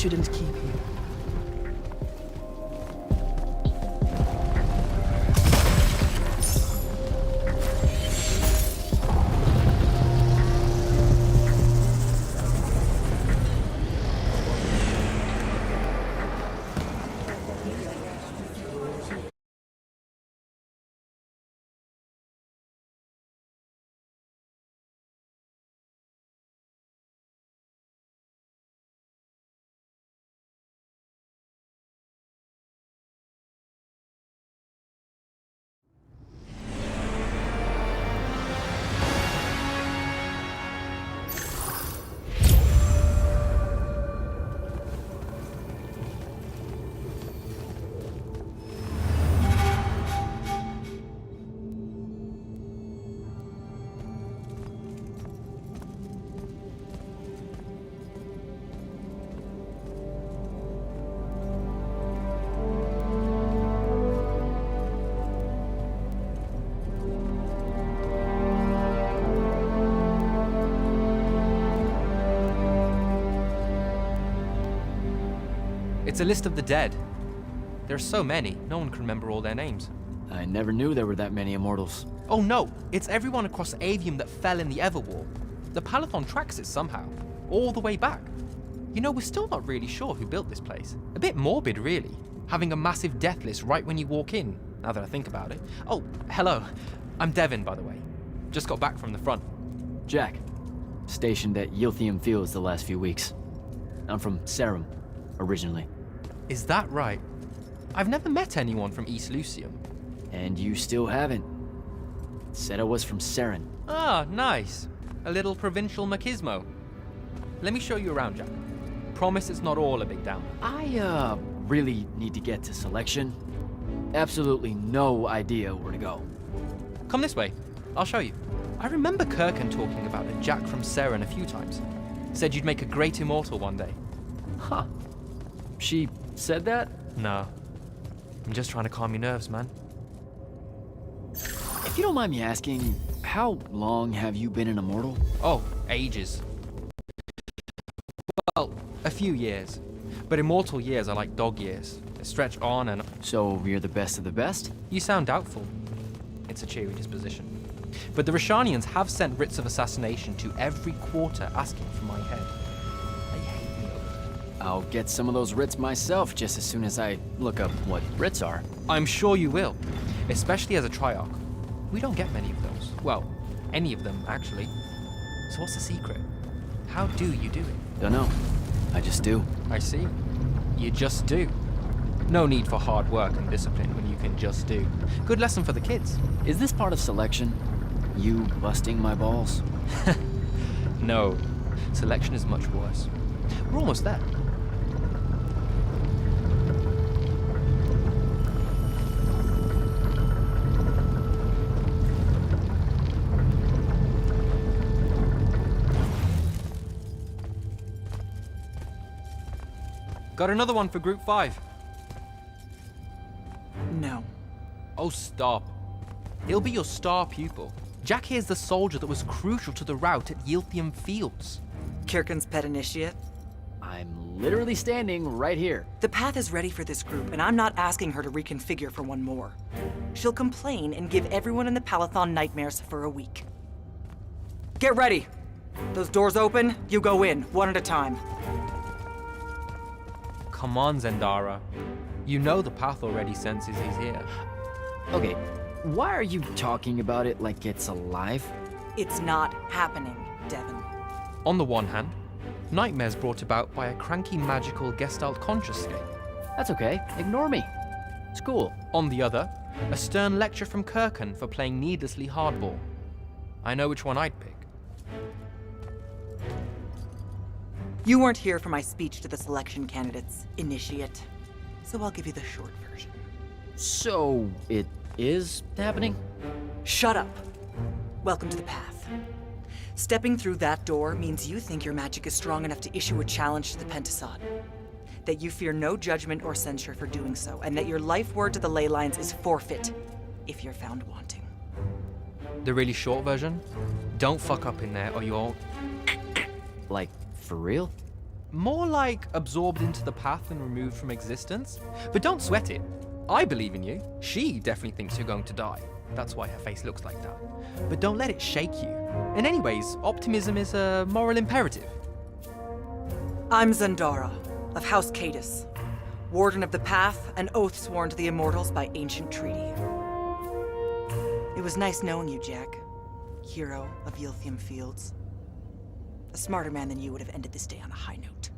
shouldn't keep you. It's a list of the dead. There are so many, no one can remember all their names. I never knew there were that many immortals. Oh no, it's everyone across Aveum that fell in the Everwar. The Palathon tracks it somehow, all the way back. You know, we're still not really sure who built this place. A bit morbid, really, having a massive death list right when you walk in, now that I think about it. Oh, hello. I'm Devin, by the way. Just got back from the front. Jack, stationed at Yilthium Fields the last few weeks. I'm from Serum, originally. Is that right? I've never met anyone from East Lucium. And you still haven't. Said I was from Seren. Ah, nice. A little provincial machismo. Let me show you around, Jack. Promise it's not all a big downer. I, really need to get to selection. Absolutely no idea where to go. Come this way. I'll show you. I remember Kirkin talking about a Jack from Seren a few times. Said you'd make a great immortal one day. Huh. She said that? No. I'm just trying to calm your nerves, man. If you don't mind me asking, how long have you been an immortal? Oh, ages. Well, a few years. But immortal years are like dog years. They stretch on and... So you're the best of the best? You sound doubtful. It's a cheery disposition. But the Rishanians have sent writs of assassination to every quarter asking for my head. They hate me. I'll get some of those writs myself just as soon as I look up what writs are. I'm sure you will. Especially as a Triarch. We don't get many of those. Well, any of them, actually. So what's the secret? How do you do it? Don't know. I just do. I see. You just do. No need for hard work and discipline when you can just do. Good lesson for the kids. Is this part of selection? You busting my balls? No. Selection is much worse. We're almost there. Got another one for Group 5. No. Oh, stop. He'll be your star pupil. Jack here's the soldier that was crucial to the rout at Yilthium Fields. Kirkin's pet initiate? I'm literally standing right here. The path is ready for this group, and I'm not asking her to reconfigure for one more. She'll complain and give everyone in the Palathon nightmares for a week. Get ready! Those doors open, you go in, one at a time. Come on, Zendara. You know the path already senses he's here. Okay, why are you talking about it like it's alive? It's not happening, Devin. On the one hand, nightmares brought about by a cranky magical Gestalt conscious-scape. That's okay, ignore me. It's cool. On the other, a stern lecture from Kirkin for playing needlessly hardball. I know which one I'd pick. You weren't here for my speech to the selection candidates, initiate. So I'll give you the short version. So, it is happening? Shut up. Welcome to the path. Stepping through that door means you think your magic is strong enough to issue a challenge to the Pentasod. That you fear no judgment or censure for doing so, and that your life word to the ley lines is forfeit if you're found wanting. The really short version? Don't fuck up in there or you'll... Like, for real? More like absorbed into the path and removed from existence. But don't sweat it. I believe in you. She definitely thinks you're going to die. That's why her face looks like that. But don't let it shake you. And anyways, optimism is a moral imperative. I'm Zandara, of House Cadus, Warden of the Path, and oath sworn to the Immortals by ancient treaty. It was nice knowing you, Jack. Hero of Yilthium Fields. A smarter man than you would have ended this day on a high note.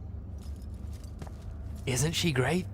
Isn't she great?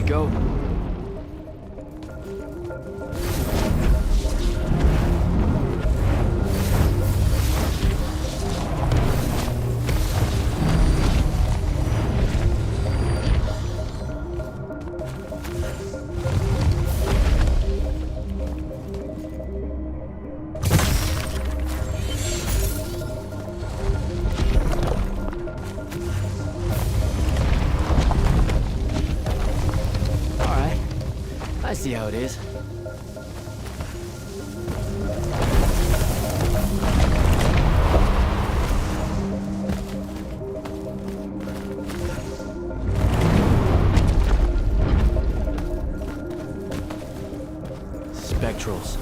Go. I see how it is. Spectrals.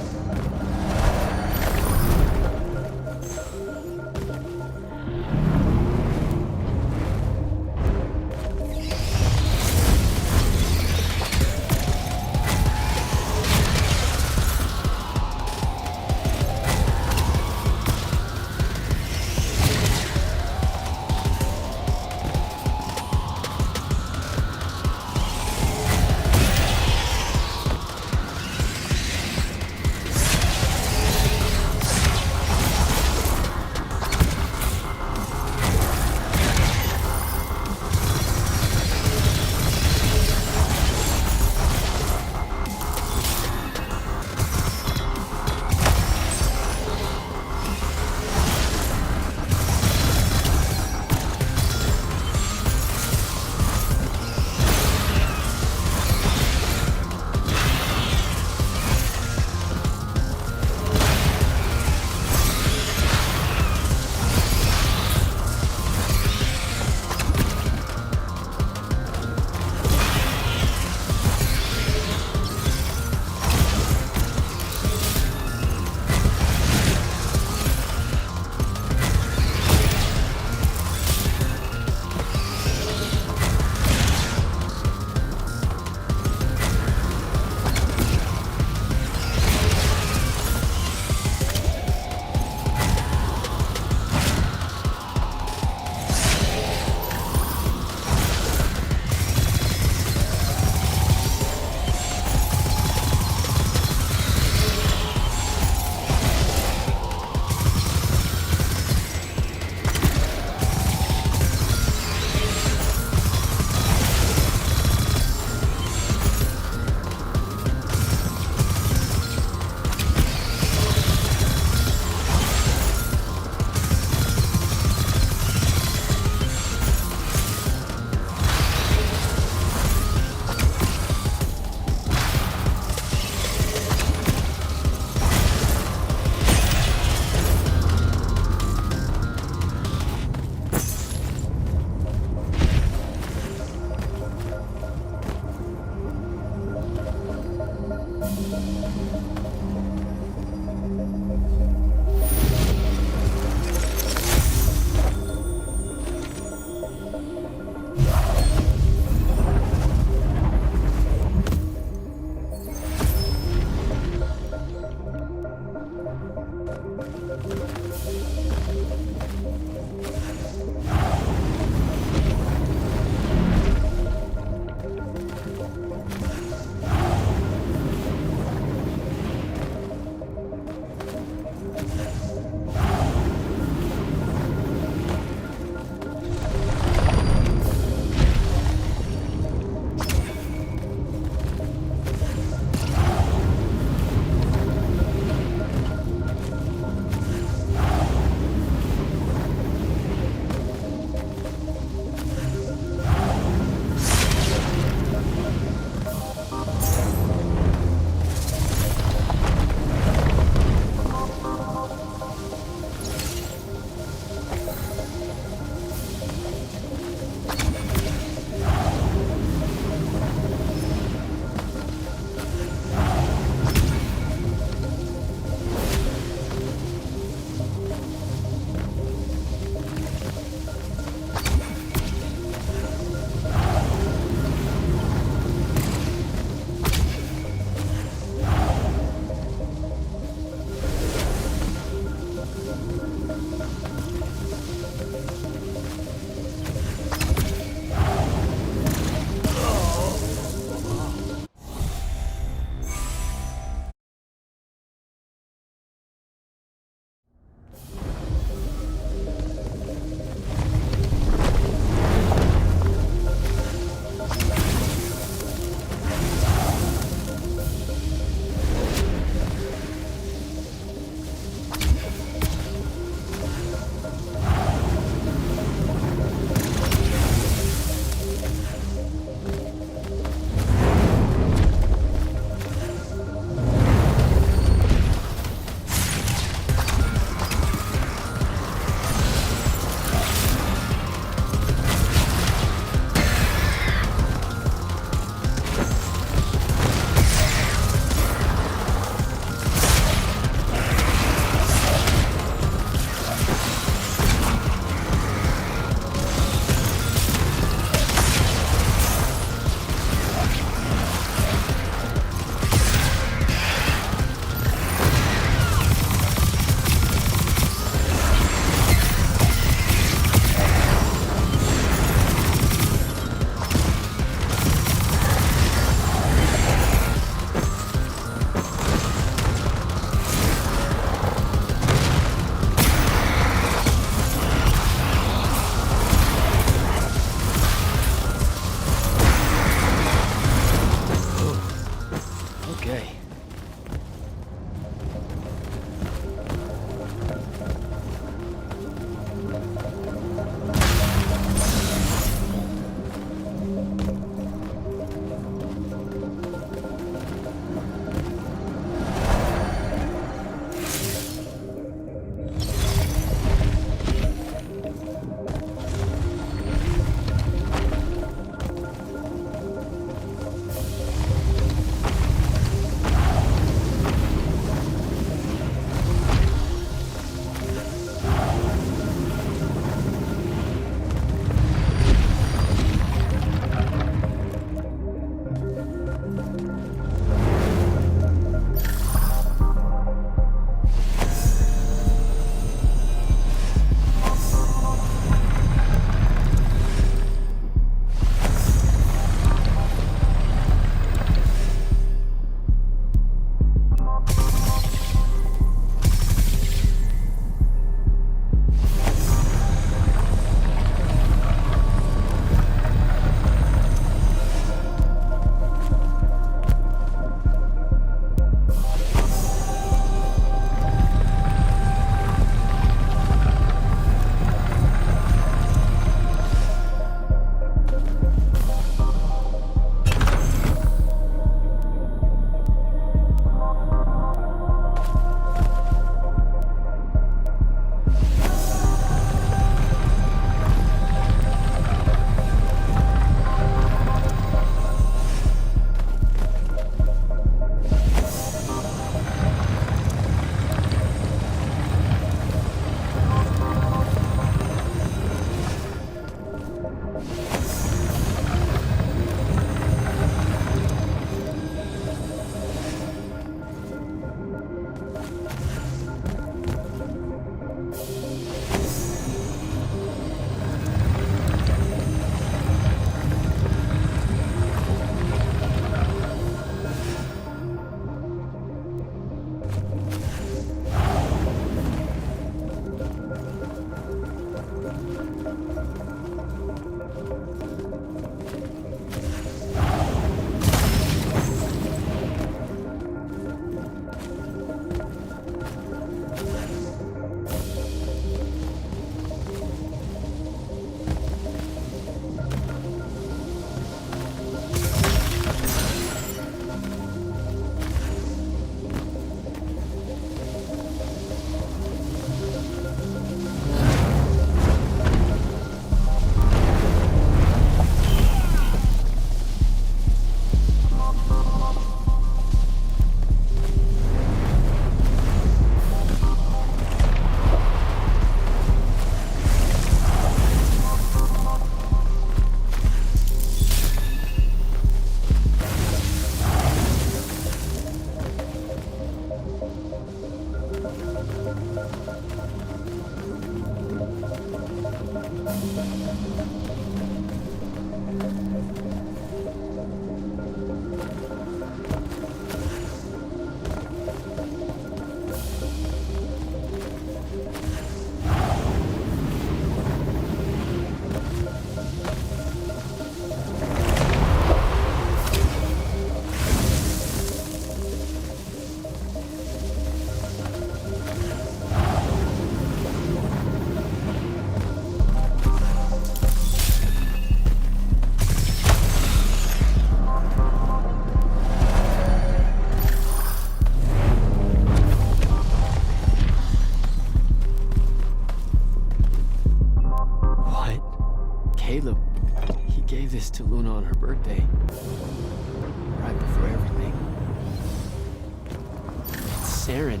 Saren.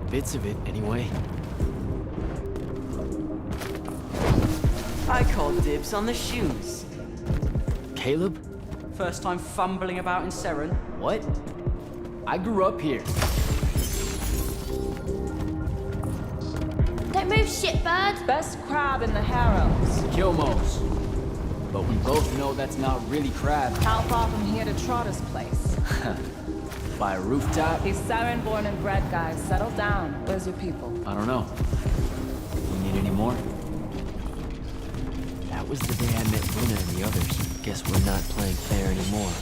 Bits of it, anyway. I call dibs on the shoes. Caleb? First time fumbling about in Seren. What? I grew up here. Don't move, shitbird! Best crab in the Harrows. Kilmos. But we both know that's not really crab. How far from here to Trotter's place? By a rooftop? These Saren born and bred guys, settle down. Where's your people? I don't know. You need any more? That was the day I met Luna and the others. Guess we're not playing fair anymore.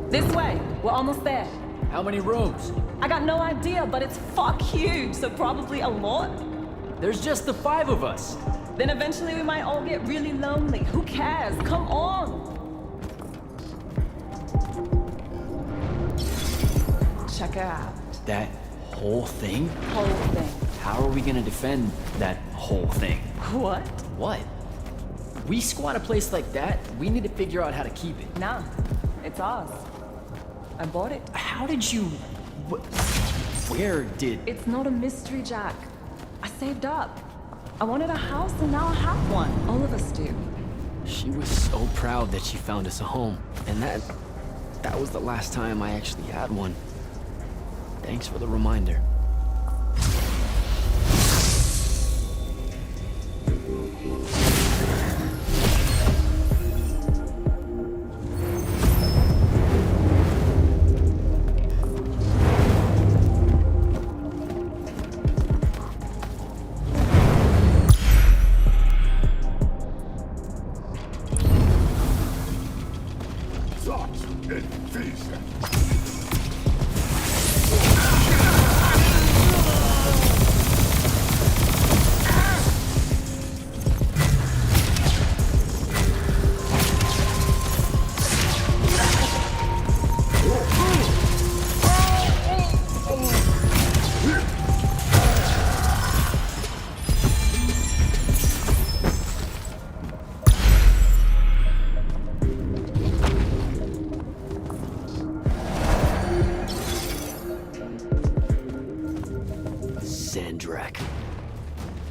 This way. We're almost there. How many rooms? I got no idea, but it's fuck huge, so probably a lot. There's just the 5 of us. Then eventually we might all get really lonely. Who cares? Come on! Check it out. That whole thing? Whole thing. How are we gonna defend that whole thing? What? What? We squat a place like that, we need to figure out how to keep it. Nah, it's ours. I bought it. How did you... Where did... It's not a mystery, Jack. I saved up. I wanted a house and now I have one. All of us do. She was so proud that she found us a home. And that was the last time I actually had one. Thanks for the reminder.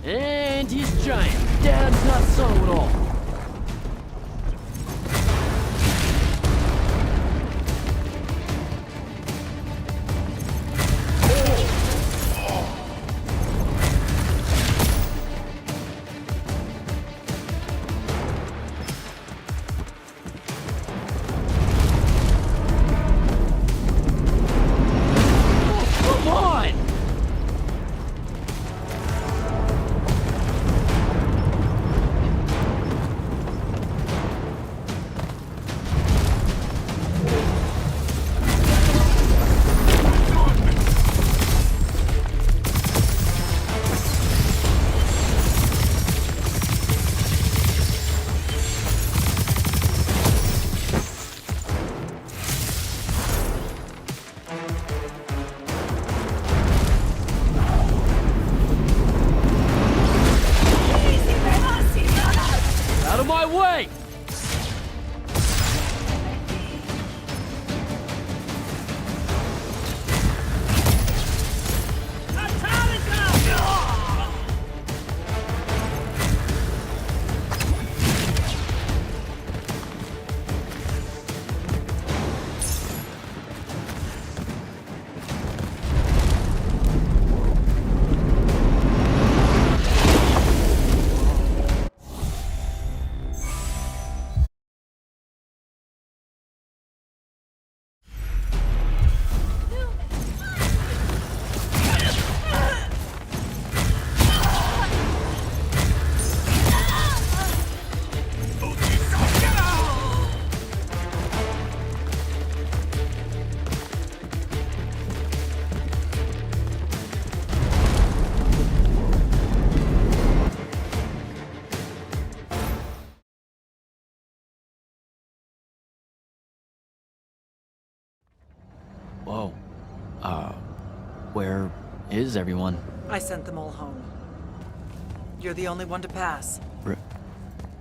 And he's giant. Dad's not subtle at all. Whoa. Where is everyone? I sent them all home. You're the only one to pass.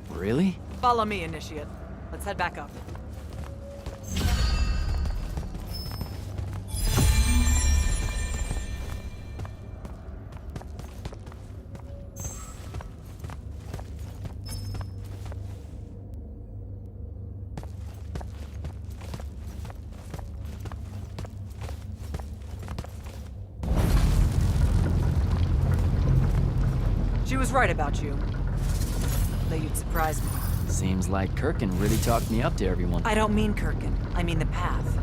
Really? Follow me, Initiate. Let's head back up. She was right about you. That you'd surprise me. Seems like Kirkin really talked me up to everyone. I don't mean Kirkin. I mean the path.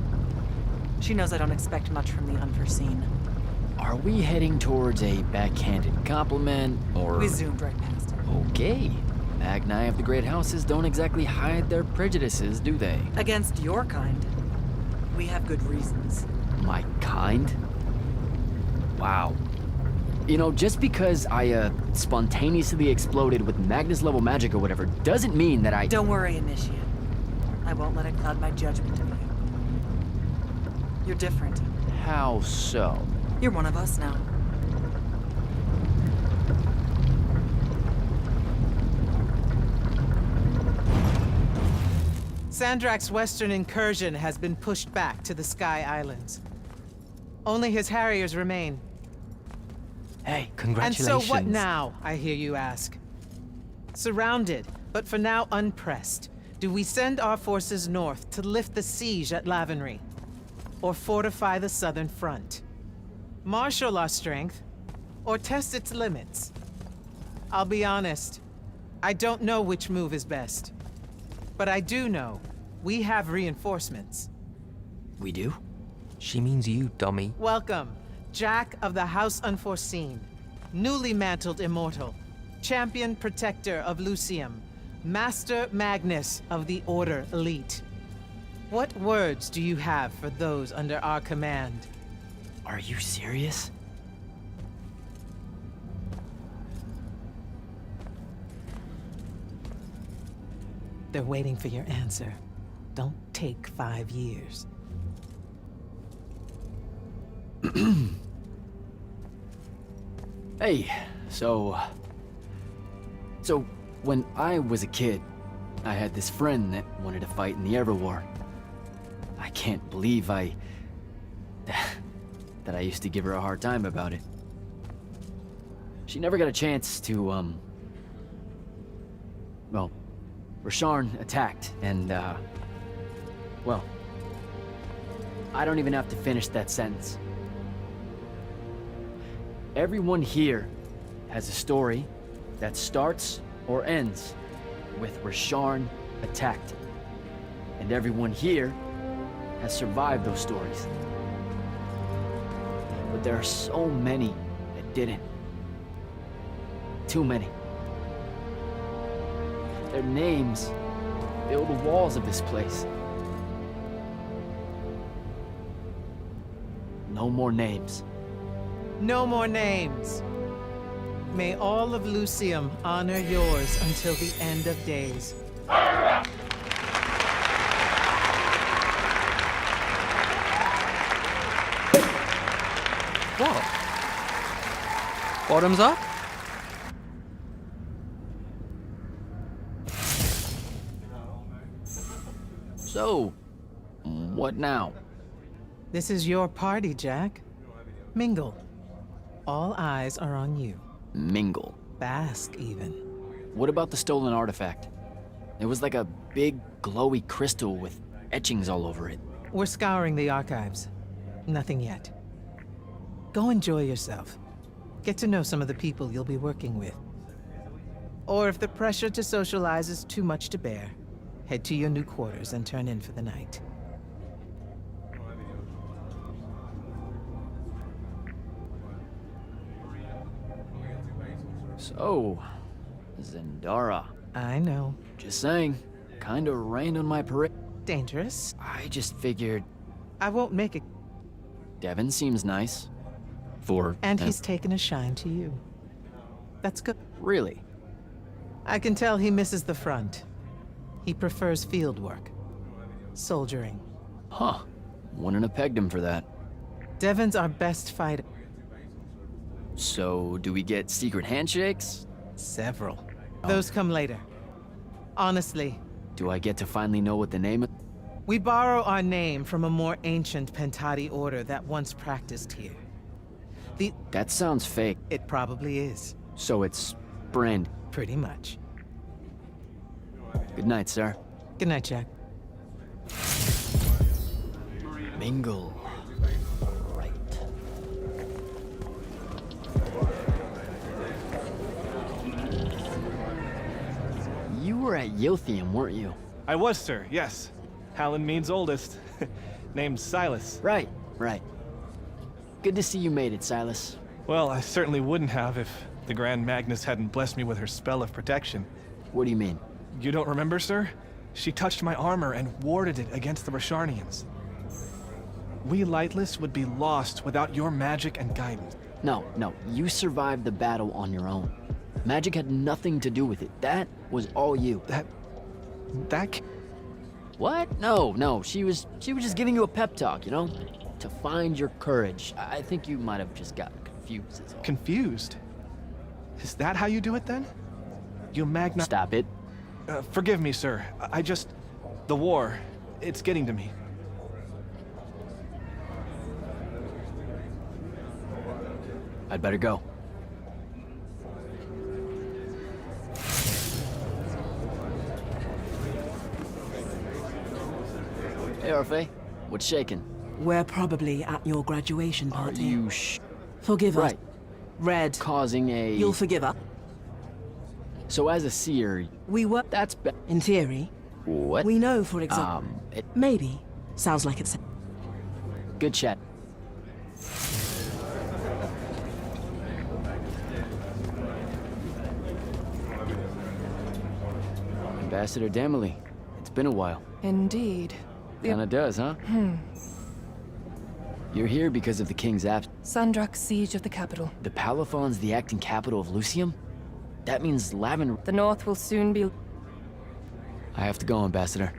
She knows I don't expect much from the unforeseen. Are we heading towards a backhanded compliment, or... We zoomed right past it. Okay. Magni of the Great Houses don't exactly hide their prejudices, do they? Against your kind, we have good reasons. My kind? Wow. You know, just because I, spontaneously exploded with Magnus-level magic or whatever, doesn't mean that I... Don't worry, Initiate. I won't let it cloud my judgment of you. You're different. How so? You're one of us now. Sandrak's western incursion has been pushed back to the Sky Islands. Only his Harriers remain. Hey, And Congratulations. so what now, I hear you ask? Surrounded, but for now unpressed, do we send our forces north to lift the siege at Lavenry? Or fortify the southern front? Marshal our strength, or test its limits? I'll be honest, I don't know which move is best. But I do know, we have reinforcements. We do? She means you, dummy. Welcome, Jack of the House Unforeseen, newly mantled immortal, champion protector of Lucium, Master Magnus of the Order Elite. What words do you have for those under our command? Are you serious? They're waiting for your answer. Don't take 5 years. Hey, so when I was a kid, I had this friend that wanted to fight in the Everwar. I can't believe that I used to give her a hard time about it. She never got a chance to, well, Rasharn attacked, and, well, I don't even have to finish that sentence. Everyone here has a story that starts or ends with Rasharn attacked. And everyone here has survived those stories. But there are so many that didn't. Too many. Their names fill the walls of this place. No more names. No more names. May all of Lucium honor yours until the end of days. What? Bottoms up? So, what now? This is your party, Jack. Mingle. All eyes are on you. Mingle. Bask, even. What about the stolen artifact? It was like a big, glowy crystal with etchings all over it. We're scouring the archives. Nothing yet. Go enjoy yourself. Get to know some of the people you'll be working with. Or if the pressure to socialize is too much to bear, head to your new quarters and turn in for the night. So, Zendara. I know. Just saying, kinda rained on my parade. Dangerous. I just figured I won't make it. Devin seems nice. For... And he's taken a shine to you. That's good. Really? I can tell he misses the front. He prefers field work. Soldiering. Huh. Wouldn't have pegged him for that. Devon's our best fighter. So, do we get secret handshakes? Several. Those come later. Honestly, Do I get to finally know what the name is? we borrow our name from a more ancient Pentati order that once practiced here. That sounds fake. It probably is. So it's Brand. Pretty much. Good night, sir. Good night, Jack. Mingle. Right. You were at Yothium, weren't you? I was, sir, yes. Hallen Mead's oldest. Named Silas. Right. Good to see you made it, Silas. Well, I certainly wouldn't have if the Grand Magnus hadn't blessed me with her spell of protection. What do you mean? You don't remember, sir? She touched my armor and warded it against the Rasharnians. We Lightless would be lost without your magic and guidance. No, you survived the battle on your own. Magic had nothing to do with it. That was all you. That... What? No, she was just giving you a pep talk, you know? To find your courage. I think you might have just gotten confused is all. Confused? Is that how you do it, then? You magna... Stop it. Forgive me, sir. I just... The war, it's getting to me. I'd better go. Hey, Orphe. What's shaking? We're probably at your graduation Are party. you Forgive us. right? Red. Causing a... You'll forgive us. So as a seer, We were... that's In theory. What? We know, for example... Maybe. Sounds like it's... Good chat. Ambassador Damley. It's been a while. Indeed. Kinda does, huh? You're here because of the King's absence. Sandrak's siege of the capital. The Palathon's the acting capital of Lucium? That means Lavin... The north will soon be... I have to go, Ambassador.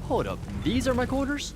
Hold up, these are my quarters?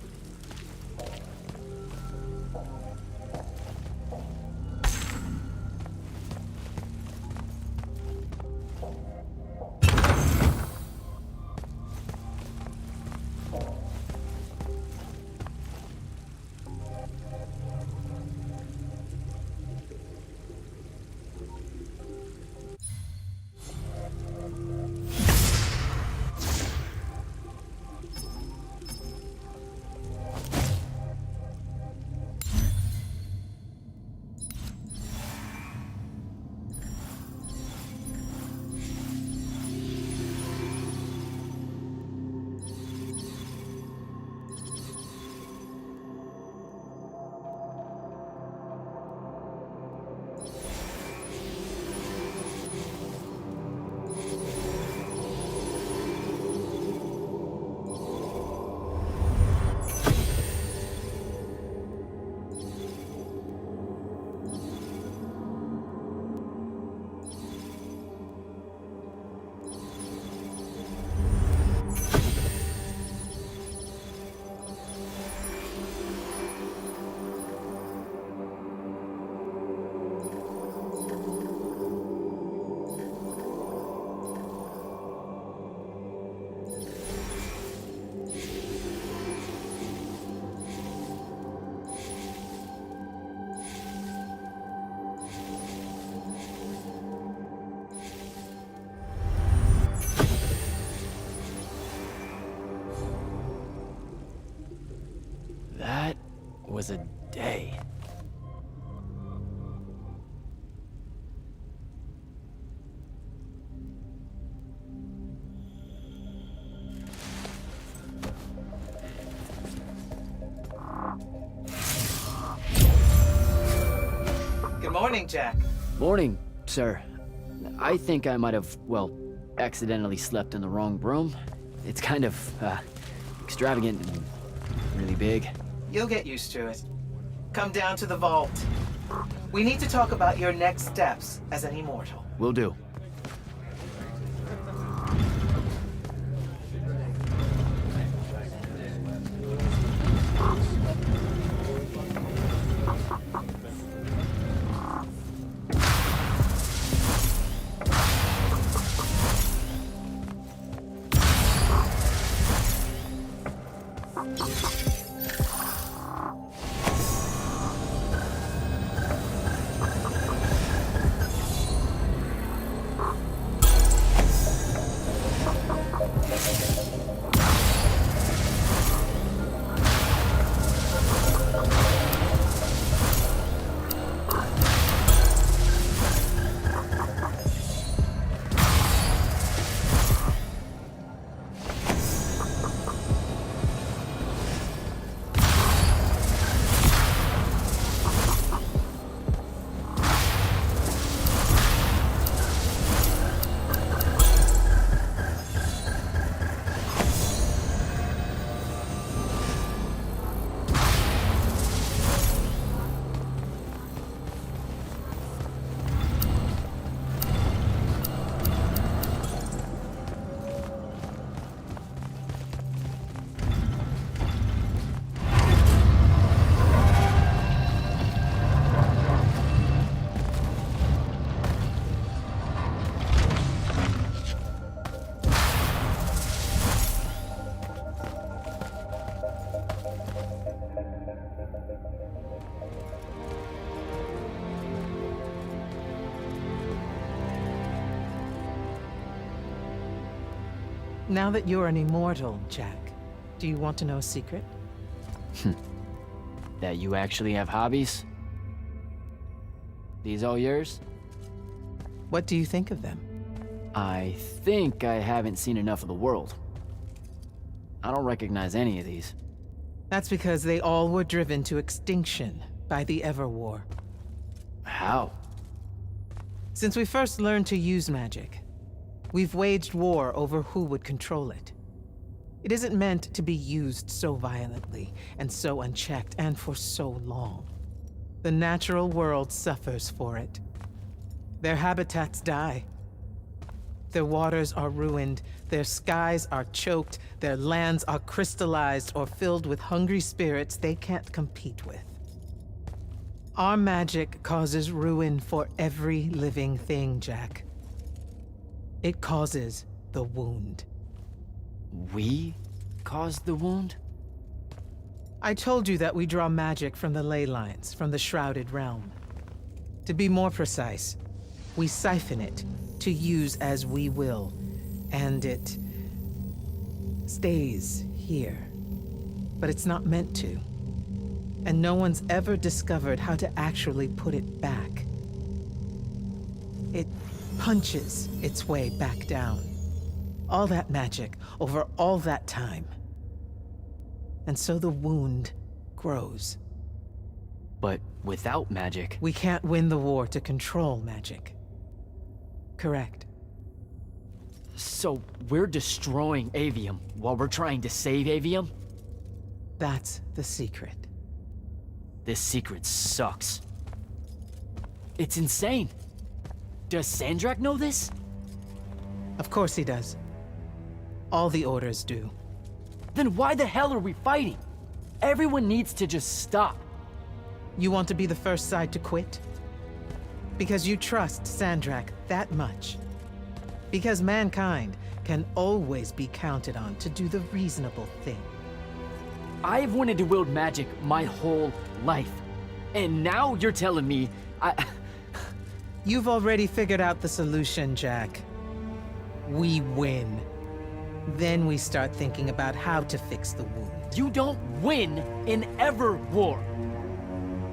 was a day. Good morning, Jack. Morning, sir. I think I might have, well, accidentally slept in the wrong room. It's kind of, extravagant and really big. You'll get used to it. Come down to the vault. We need to talk about your next steps as an immortal. Will do. Now that you're an immortal, Jack, do you want to know a secret? That you actually have hobbies? These all yours? What do you think of them? I think I haven't seen enough of the world. I don't recognize any of these. That's because they all were driven to extinction by the Everwar. How? Since we first learned to use magic, we've waged war over who would control it. It isn't meant to be used so violently and so unchecked and for so long. The natural world suffers for it. Their habitats die. Their waters are ruined, their skies are choked, their lands are crystallized or filled with hungry spirits they can't compete with. Our magic causes ruin for every living thing, Jack. It causes the wound. We caused the wound? I told you that we draw magic from the ley lines, from the Shrouded Realm. To be more precise, we siphon it to use as we will, and it stays here. But it's not meant to. And no one's ever discovered how to actually put it back. It punches its way back down. All that magic over all that time. And so the wound grows. But without magic... We can't win the war to control magic. Correct. So we're destroying Aveum while we're trying to save Aveum? That's the secret. This secret sucks. It's insane. Does Sandrak know this? Of course he does. All the orders do. Then why the hell are we fighting? Everyone needs to just stop. You want to be the first side to quit? Because you trust Sandrak that much. Because mankind can always be counted on to do the reasonable thing. I've wanted to wield magic my whole life. And now you're telling me You've already figured out the solution, Jack. We win. Then we start thinking about how to fix the wound. You don't win in ever war.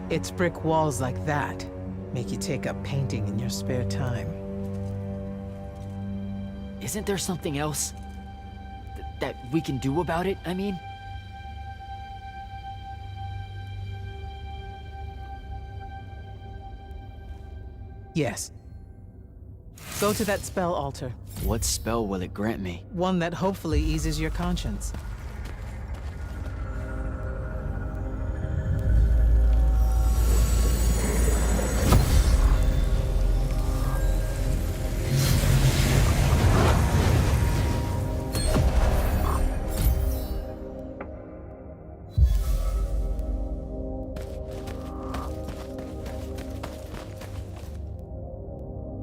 It's brick walls like that make you take up painting in your spare time. Isn't there something else that we can do about it, I mean? Yes. Go to that spell altar. What spell will it grant me? One that hopefully eases your conscience.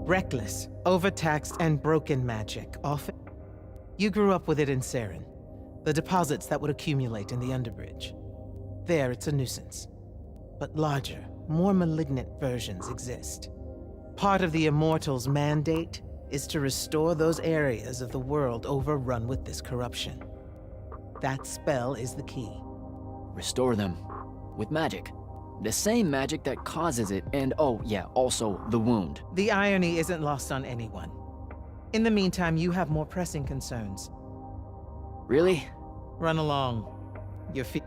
Reckless, overtaxed, and broken magic, often... You grew up with it in Saren. The deposits that would accumulate in the Underbridge. There, it's a nuisance. But larger, more malignant versions exist. Part of the Immortals' mandate is to restore those areas of the world overrun with this corruption. That spell is the key. Restore them. With magic. The same magic that causes it, and oh yeah, also the wound. The irony isn't lost on anyone. In the meantime, you have more pressing concerns. Really? Run along. Your feet...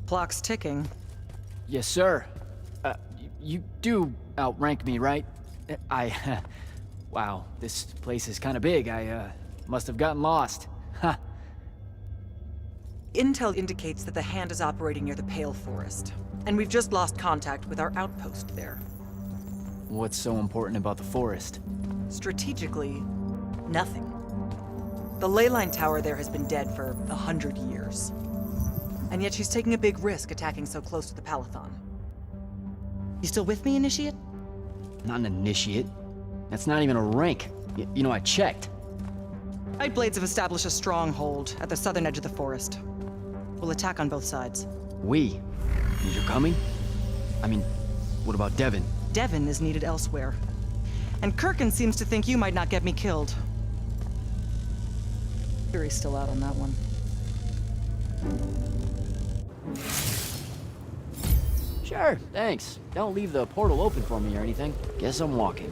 Clock's ticking. Yes, sir. You do outrank me, right? Wow, this place is kind of big. I must have gotten lost. Ha. Intel indicates that the Hand is operating near the Pale Forest, and we've just lost contact with our outpost there. What's so important about the forest? Strategically, nothing. The ley line tower there has been dead for 100 years. And yet she's taking a big risk attacking so close to the Palathon. You still with me, Initiate? Not an initiate. That's not even a rank. You know, I checked. Night Blades have established a stronghold at the southern edge of the forest. We'll attack on both sides. We? You're coming? I mean, what about Devin? Devin is needed elsewhere. And Kirkin seems to think you might not get me killed. Jury's still out on that one. Sure, thanks. Don't leave the portal open for me or anything. Guess I'm walking.